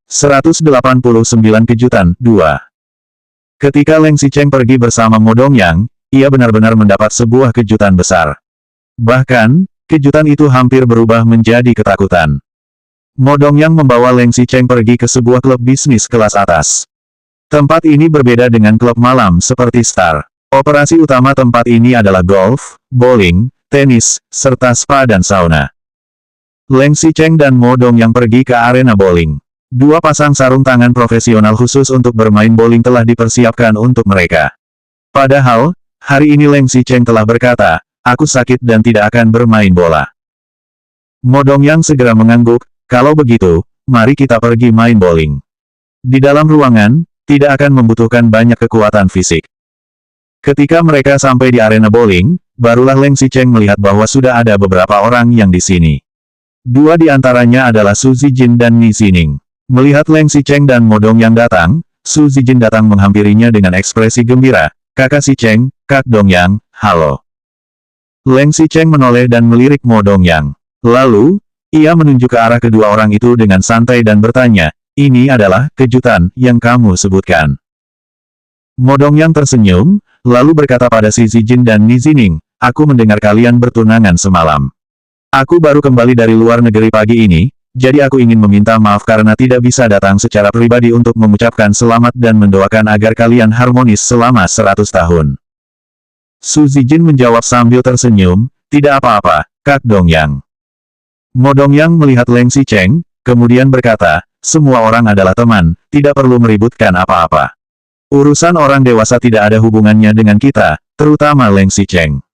189 kejutan, 2. Ketika Leng Xicheng pergi bersama Mo Dongyang, ia benar-benar mendapat sebuah kejutan besar. Bahkan, kejutan itu hampir berubah menjadi ketakutan. Mo Dongyang membawa Leng Xicheng pergi ke sebuah klub bisnis kelas atas. Tempat ini berbeda dengan klub malam seperti Star. Operasi utama tempat ini adalah golf, bowling, tenis, serta spa dan sauna. Leng Xicheng dan Mo Dongyang pergi ke arena bowling. Dua pasang sarung tangan profesional khusus untuk bermain bowling telah dipersiapkan untuk mereka. Padahal, hari ini Leng Xicheng telah berkata, "Aku sakit dan tidak akan bermain bola." Mo Dongyang segera mengangguk, "Kalau begitu, mari kita pergi main bowling." Di dalam ruangan, tidak akan membutuhkan banyak kekuatan fisik. Ketika mereka sampai di arena bowling, barulah Leng Xicheng melihat bahwa sudah ada beberapa orang yang di sini. Dua di antaranya adalah Su Zijin dan Ni Zining. Melihat Leng Xicheng dan Mo Dongyang datang, Su Zijin datang menghampirinya dengan ekspresi gembira. "Kakak Xicheng, Kak Dongyang, halo." Leng Xicheng menoleh dan melirik Mo Dongyang. Lalu, ia menunjuk ke arah kedua orang itu dengan santai dan bertanya, "Ini adalah kejutan yang kamu sebutkan." Mo Dongyang tersenyum, lalu berkata pada Si Zijin dan Ni Zining, "Aku mendengar kalian bertunangan semalam. Aku baru kembali dari luar negeri pagi ini, jadi aku ingin meminta maaf karena tidak bisa datang secara pribadi untuk mengucapkan selamat dan mendoakan agar kalian harmonis selama 100 tahun. Su Zijin menjawab sambil tersenyum, "Tidak apa-apa, Kak Dongyang." Mo Dongyang melihat Leng Xicheng, kemudian berkata, "Semua orang adalah teman, tidak perlu meributkan apa-apa. Urusan orang dewasa tidak ada hubungannya dengan kita, terutama Leng Xicheng.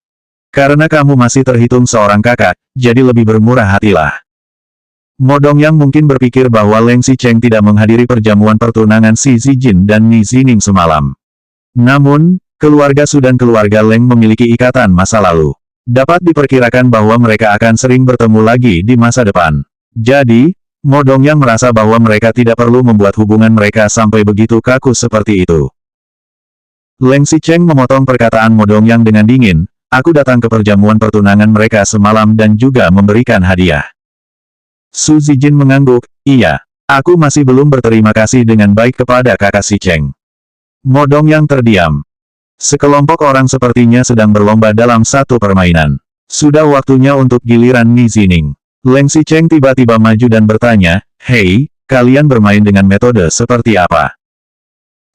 Karena kamu masih terhitung seorang kakak, jadi lebih bermurah hatilah." Mo Dongyang mungkin berpikir bahwa Leng Xicheng tidak menghadiri perjamuan pertunangan Si Zijin dan Ni Zining semalam. Namun, keluarga Su dan keluarga Leng memiliki ikatan masa lalu. Dapat diperkirakan bahwa mereka akan sering bertemu lagi di masa depan. Jadi, Mo Dongyang merasa bahwa mereka tidak perlu membuat hubungan mereka sampai begitu kaku seperti itu. Leng Xicheng memotong perkataan Mo Dongyang dengan dingin, "Aku datang ke perjamuan pertunangan mereka semalam dan juga memberikan hadiah." Su Zijin mengangguk, "Iya, aku masih belum berterima kasih dengan baik kepada kakak Xicheng." Mo Dongyang terdiam. Sekelompok orang sepertinya sedang berlomba dalam satu permainan. Sudah waktunya untuk giliran Ni Zining. Leng Xicheng tiba-tiba maju dan bertanya, "Hei, kalian bermain dengan metode seperti apa?"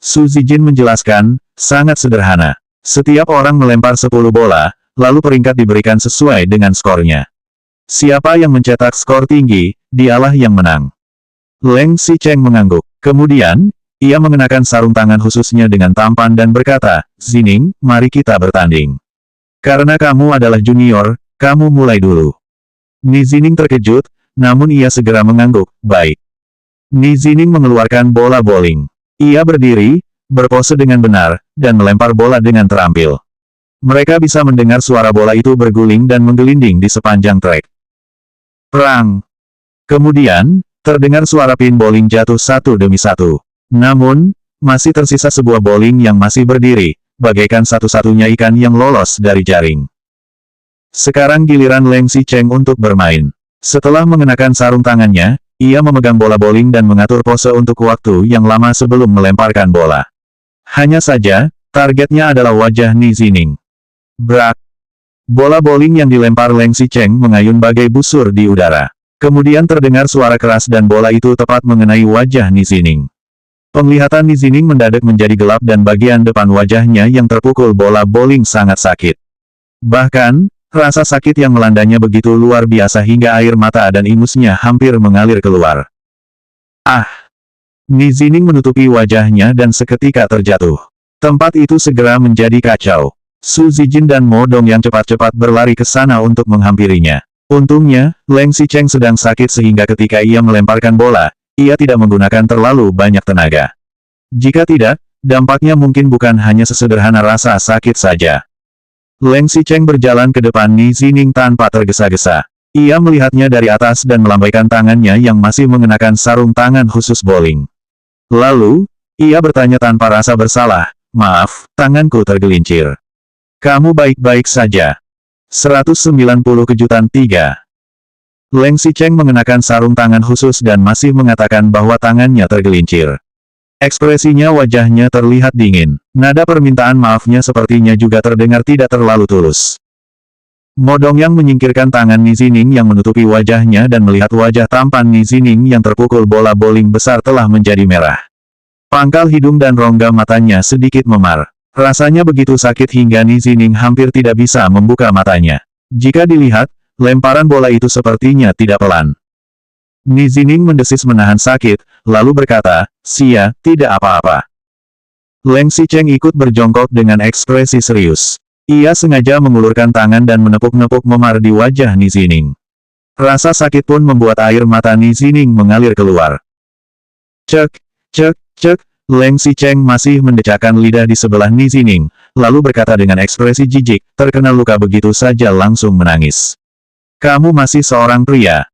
Su Zijin menjelaskan, "Sangat sederhana. Setiap orang melempar 10 bola, lalu peringkat diberikan sesuai dengan skornya. Siapa yang mencetak skor tinggi, dialah yang menang." Leng Xicheng mengangguk. Kemudian, ia mengenakan sarung tangan khususnya dengan tampan dan berkata, "Zining, mari kita bertanding. Karena kamu adalah junior, kamu mulai dulu." Ni Zining terkejut, namun ia segera mengangguk, "Baik." Ni Zining mengeluarkan bola bowling. Ia berdiri, berpose dengan benar, dan melempar bola dengan terampil. Mereka bisa mendengar suara bola itu berguling dan menggelinding di sepanjang trek. Perang. Kemudian, terdengar suara pin bowling jatuh satu demi satu. Namun, masih tersisa sebuah bowling yang masih berdiri, bagaikan satu-satunya ikan yang lolos dari jaring. Sekarang giliran Leng Xicheng untuk bermain. Setelah mengenakan sarung tangannya, ia memegang bola bowling dan mengatur pose untuk waktu yang lama sebelum melemparkan bola. Hanya saja, targetnya adalah wajah Ni Zining. Brak! Bola bowling yang dilempar Leng Xicheng mengayun bagai busur di udara. Kemudian terdengar suara keras dan bola itu tepat mengenai wajah Ni Zining. Penglihatan Ni Zining mendadak menjadi gelap dan bagian depan wajahnya yang terpukul bola bowling sangat sakit. Bahkan, rasa sakit yang melandanya begitu luar biasa hingga air mata dan ingusnya hampir mengalir keluar. Ah! Ni Zining menutupi wajahnya dan seketika terjatuh. Tempat itu segera menjadi kacau. Su Zijin dan Mo Dongyang cepat-cepat berlari ke sana untuk menghampirinya. Untungnya, Leng Xicheng sedang sakit sehingga ketika ia melemparkan bola, ia tidak menggunakan terlalu banyak tenaga. Jika tidak, dampaknya mungkin bukan hanya sesederhana rasa sakit saja. Leng Xicheng berjalan ke depan Ni Zining tanpa tergesa-gesa. Ia melihatnya dari atas dan melambaikan tangannya yang masih mengenakan sarung tangan khusus bowling. Lalu, ia bertanya tanpa rasa bersalah, "Maaf, tanganku tergelincir. Kamu baik-baik saja?" 190 kejutan 3. Leng Xicheng mengenakan sarung tangan khusus dan masih mengatakan bahwa tangannya tergelincir. Ekspresinya wajahnya terlihat dingin. Nada permintaan maafnya sepertinya juga terdengar tidak terlalu tulus. Mo Dongyang menyingkirkan tangan Ni Zining yang menutupi wajahnya dan melihat wajah tampan Ni Zining yang terpukul bola bowling besar telah menjadi merah. Pangkal hidung dan rongga matanya sedikit memar. Rasanya begitu sakit hingga Ni Zining hampir tidak bisa membuka matanya. Jika dilihat, lemparan bola itu sepertinya tidak pelan. Ni Zining mendesis menahan sakit, lalu berkata, "Sia, tidak apa-apa." Leng Xicheng ikut berjongkok dengan ekspresi serius. Ia sengaja mengulurkan tangan dan menepuk-nepuk memar di wajah Ni Zining. Rasa sakit pun membuat air mata Ni Zining mengalir keluar. Cek, cek, cek, Leng Xicheng masih mendecakkan lidah di sebelah Ni Zining, lalu berkata dengan ekspresi jijik, terkena luka begitu saja langsung menangis. "Kamu masih seorang pria."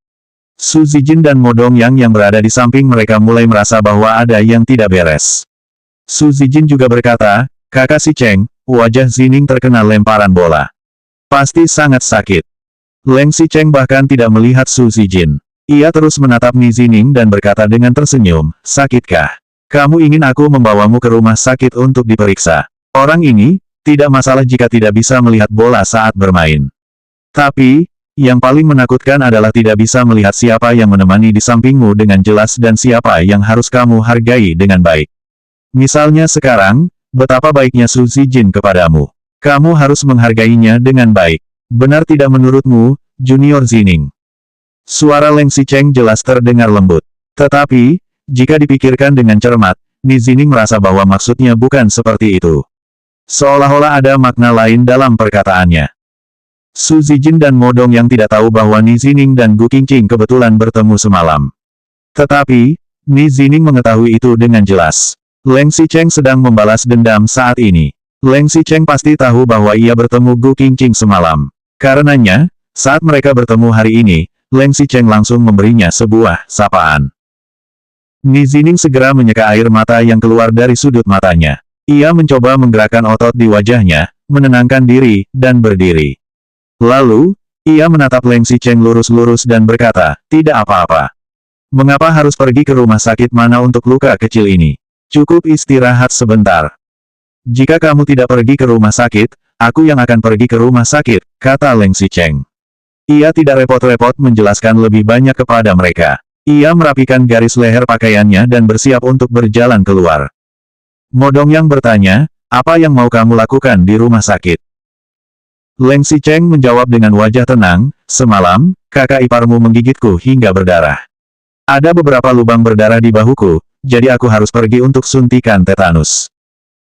Su Zijin dan Mo Dongyang yang berada di samping mereka mulai merasa bahwa ada yang tidak beres. Su Zijin juga berkata, "Kakak Xicheng, wajah Zining terkena lemparan bola. Pasti sangat sakit." Leng Xicheng bahkan tidak melihat Su Zijin. Ia terus menatap Ni Zining dan berkata dengan tersenyum, "Sakitkah? Kamu ingin aku membawamu ke rumah sakit untuk diperiksa? Orang ini, tidak masalah jika tidak bisa melihat bola saat bermain. Tapi, yang paling menakutkan adalah tidak bisa melihat siapa yang menemani di sampingmu dengan jelas dan siapa yang harus kamu hargai dengan baik. Misalnya sekarang, betapa baiknya Su Zijin kepadamu. Kamu harus menghargainya dengan baik. Benar tidak menurutmu, Junior Zining?" Suara Leng Xicheng jelas terdengar lembut. Tetapi, jika dipikirkan dengan cermat, Ni Zining merasa bahwa maksudnya bukan seperti itu. Seolah-olah ada makna lain dalam perkataannya. Su Zijin dan Mo Dongyang tidak tahu bahwa Ni Zining dan Gu Qingqing kebetulan bertemu semalam. Tetapi, Ni Zining mengetahui itu dengan jelas. Leng Xicheng sedang membalas dendam saat ini. Leng Xicheng pasti tahu bahwa ia bertemu Gu Qingqing semalam. Karenanya, saat mereka bertemu hari ini, Leng Xicheng langsung memberinya sebuah sapaan. Ni Zining segera menyeka air mata yang keluar dari sudut matanya. Ia mencoba menggerakkan otot di wajahnya, menenangkan diri, dan berdiri. Lalu, ia menatap Leng Xicheng lurus-lurus dan berkata, "Tidak apa-apa. Mengapa harus pergi ke rumah sakit mana untuk luka kecil ini? Cukup istirahat sebentar." "Jika kamu tidak pergi ke rumah sakit, aku yang akan pergi ke rumah sakit," kata Leng Xicheng. Ia tidak repot-repot menjelaskan lebih banyak kepada mereka. Ia merapikan garis leher pakaiannya dan bersiap untuk berjalan keluar. Mo Dongyang bertanya, "Apa yang mau kamu lakukan di rumah sakit?" Leng Xicheng menjawab dengan wajah tenang, "Semalam, kakak iparmu menggigitku hingga berdarah. Ada beberapa lubang berdarah di bahuku, jadi aku harus pergi untuk suntikan tetanus.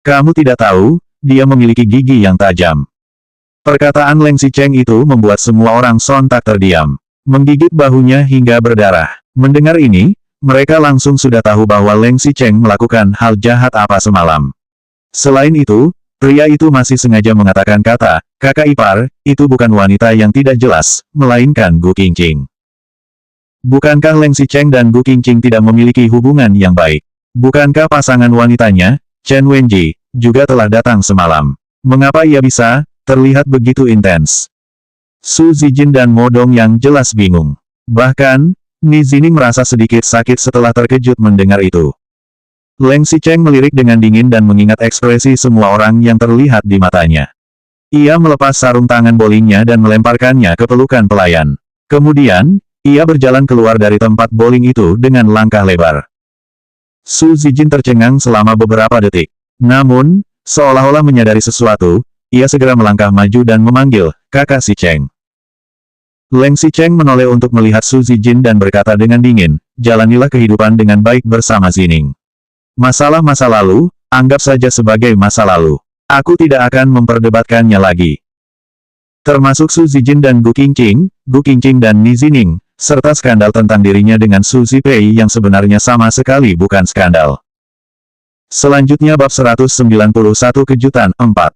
Kamu tidak tahu, dia memiliki gigi yang tajam." Perkataan Leng Xicheng itu membuat semua orang sontak terdiam. Menggigit bahunya hingga berdarah. Mendengar ini, mereka langsung sudah tahu bahwa Leng Xicheng melakukan hal jahat apa semalam. Selain itu, pria itu masih sengaja mengatakan kata, "Kakak ipar, itu bukan wanita yang tidak jelas, melainkan Gu Qingqing." Bukankah Leng Xicheng dan Gu Qingqing tidak memiliki hubungan yang baik? Bukankah pasangan wanitanya, Chen Wenji, juga telah datang semalam? Mengapa ia bisa terlihat begitu intens? Su Zijin dan Mo Dongyang jelas bingung. Bahkan, Ni Zining merasa sedikit sakit setelah terkejut mendengar itu. Leng Xicheng melirik dengan dingin dan mengingat ekspresi semua orang yang terlihat di matanya. Ia melepas sarung tangan bowlingnya dan melemparkannya ke pelukan pelayan. Kemudian, ia berjalan keluar dari tempat bowling itu dengan langkah lebar. Su Zijin tercengang selama beberapa detik. Namun, seolah-olah menyadari sesuatu, ia segera melangkah maju dan memanggil, "Kakak Xicheng." Leng Xicheng menoleh untuk melihat Su Zijin dan berkata dengan dingin, "Jalanilah kehidupan dengan baik bersama Zining. Masalah masa lalu, anggap saja sebagai masa lalu. Aku tidak akan memperdebatkannya lagi." Termasuk Su Zijin dan Gu Qingqing dan Ni Zining, serta skandal tentang dirinya dengan Su Zipei yang sebenarnya sama sekali bukan skandal. Selanjutnya bab 191 kejutan 4.